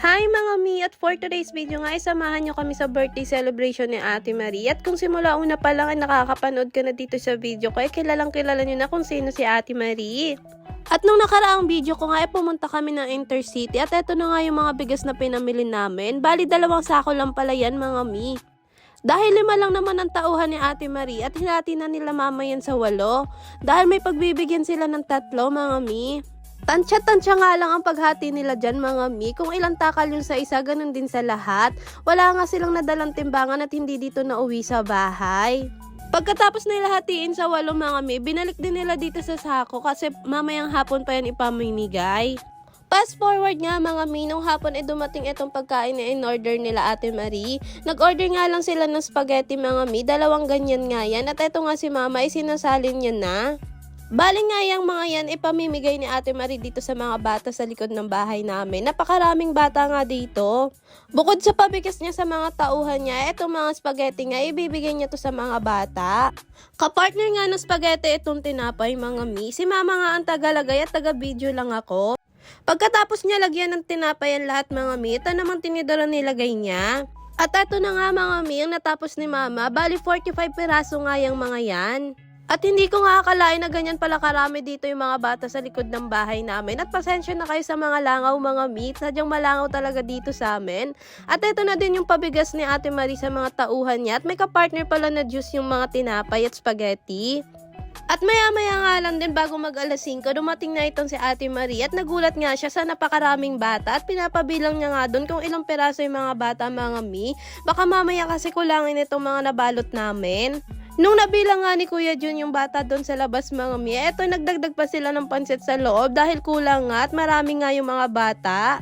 Hi mga mi! At for today's video nga, samahan nyo kami sa birthday celebration ni Ate Marie. At kung simula una pa lang ay nakakapanood ka na dito sa video ko, kilalang kilala nyo na kung sino si Ate Marie. At nung nakaraang video ko nga, pumunta kami ng Intercity at eto na nga yung mga bigas na pinamili namin. Bali 2 sako lang pala yan mga mi. Dahil 5 lang naman ang tauhan ni Ate Marie at hinati na nila mama yan sa 8. Dahil may pagbibigyan sila ng 3 mga mi. Tansya-tansya nga lang ang paghati nila dyan mga mi. Kung ilang takal yung sa isa, ganun din sa lahat. Wala nga silang nadalang timbangan at hindi dito na uwi sa bahay. Pagkatapos nila hatiin sa 8 mga mi, binalik din nila dito sa sako kasi mamayang hapon pa yan ipamimigay. Fast forward nga mga mi, nung hapon dumating itong pagkain na in-order nila Ate Marie. Nag-order nga lang sila ng spaghetti mga mi, 2 ganyan nga yan. At eto nga si mama sinasalin niya na. Bali nga yung mga yan ipamimigay ni Ate Marie dito sa mga bata sa likod ng bahay namin. Napakaraming bata nga dito. Bukod sa pabigas niya sa mga tauhan niya, itong mga spaghetti nga ibibigay niya to sa mga bata. Kapartner nga ng spaghetti itong tinapay mga mi. Si mama nga ang tagalagay at taga-video lang ako. Pagkatapos niya lagyan ng tinapay ang lahat mga mi, ito namang tinidora nilagay niya. At ito na nga mga mi, ang natapos ni mama, bali 45 piraso nga yung mga yan. At hindi ko nga akalain na ganyan pala karami dito yung mga bata sa likod ng bahay namin. At pasensya na kayo sa mga langaw mga meat. Sadyang malangaw talaga dito sa amin. At ito na din yung pabigas ni Ate Marie sa mga tauhan niya. At may kapartner pala na juice yung mga tinapay at spaghetti. At maya-maya nga lang din bago mag-alas 5, dumating na itong si Ate Marie. At nagulat nga siya sa napakaraming bata. At pinapabilang niya nga doon kung ilang peraso yung mga bata mga mi. Baka mamaya kasi kulangin itong mga nabalot namin. Nung nabilang nga ni Kuya Jun yung bata doon sa labas mga mi, eto nagdagdag pa sila ng pansit sa loob dahil kulang nga at marami nga yung mga bata.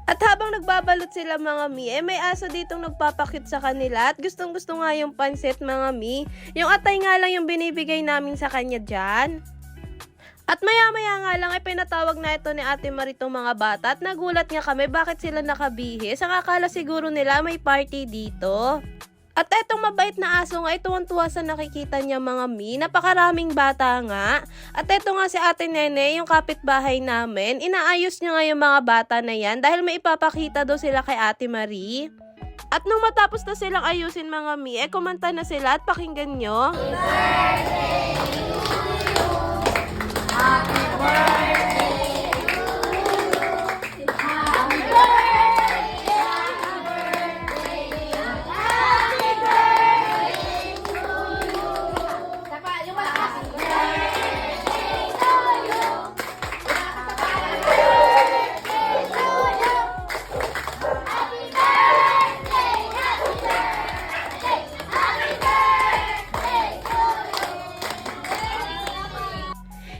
At habang nagbabalot sila mga mi, may aso ditong nagpapakit sa kanila at gustong gusto nga yung pansit mga mi. Yung atay nga lang yung binibigay namin sa kanya dyan. At maya-maya nga lang pinatawag na ito ni Ate Marie itong mga bata at nagulat nga kami bakit sila nakabihis. Ang akala siguro nila may party dito. At etong mabait na aso nga, tuwang-tuwa sa nakikita niya mga mi. Napakaraming bata nga. At eto nga si Ate Nene, yung kapitbahay namin. Inaayos niya nga yung mga bata na yan dahil may ipapakita daw sila kay Ate Marie. At nung matapos na silang ayusin mga mi, kumanta na sila at pakinggan nyo. Birthday to you. Happy birthday.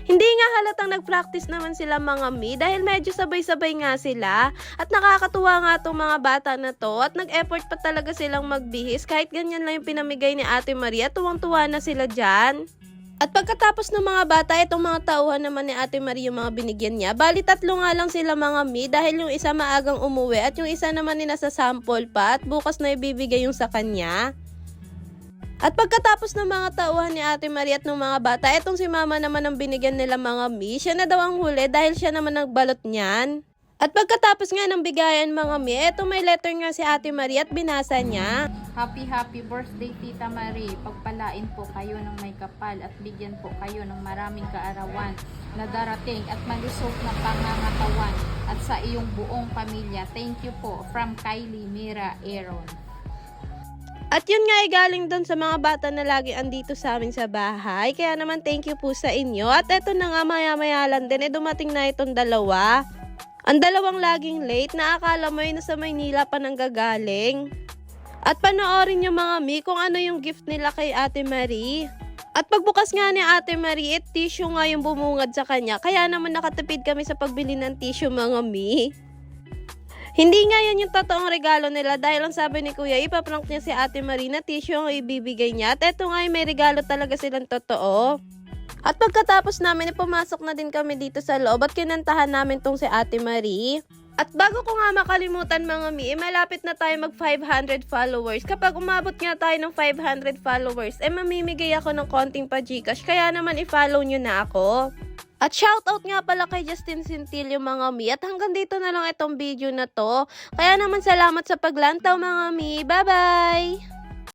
Hindi nga halatang nag-practice naman sila mga mi dahil medyo sabay-sabay nga sila at nakakatuwa nga itong mga bata na to at nag-effort pa talaga silang magbihis kahit ganyan lang yung pinamigay ni Ate Marie at tuwang-tuwa na sila dyan. At pagkatapos ng mga bata, itong mga tauhan naman ni Ate Marie yung mga binigyan niya. Bali 3 nga lang sila mga mi dahil yung isa maagang umuwi at yung isa naman ni nasa sample pa at bukas na ibibigay yung sa kanya. At pagkatapos ng mga tauhan ni Ate Marie at ng mga bata, etong si mama naman ang binigyan nila mga mi. Siya na daw ang huli dahil siya naman nagbalot niyan. At pagkatapos nga ng bigayan mga mi, etong may letter nga si Ate Marie at binasa niya. Happy birthday Tita Marie. Pagpalain po kayo ng may kapal at bigyan po kayo ng maraming kaarawan na darating at malusog na pangangatawan at sa iyong buong pamilya. Thank you po from Kylie Mira Aaron. At yun nga galing doon sa mga bata na lagi andito sa amin sa bahay. Kaya naman thank you po sa inyo. At eto na nga maya-maya lang din, dumating na itong 2. Ang 2 laging late na akala mo yun nasa Maynila pa nang gagaling. At panoorin nyo mga mi kung ano yung gift nila kay Ate Marie. At pagbukas nga ni Ate Marie, tissue nga yung bumungad sa kanya. Kaya naman nakatipid kami sa pagbili ng tissue mga mi. Hindi nga yan yung totoong regalo nila dahil ang sabi ni Kuya, ipaprank niya si Ate Marie na tissue ang ibibigay niya. At eto nga may regalo talaga silang totoo. At pagkatapos namin, pumasok na din kami dito sa loob at kinantahan namin tong si Ate Marie. At bago ko nga makalimutan mga mi, malapit na tayo mag 500 followers. Kapag umabot nga tayo ng 500 followers, mamimigay ako ng konting pa Gcash. Kaya naman i-follow nyo na ako. At shoutout nga pala kay Justin Centillo mga mi. At hanggang dito na lang itong video na to. Kaya naman salamat sa paglantaw mga mi. Bye-bye!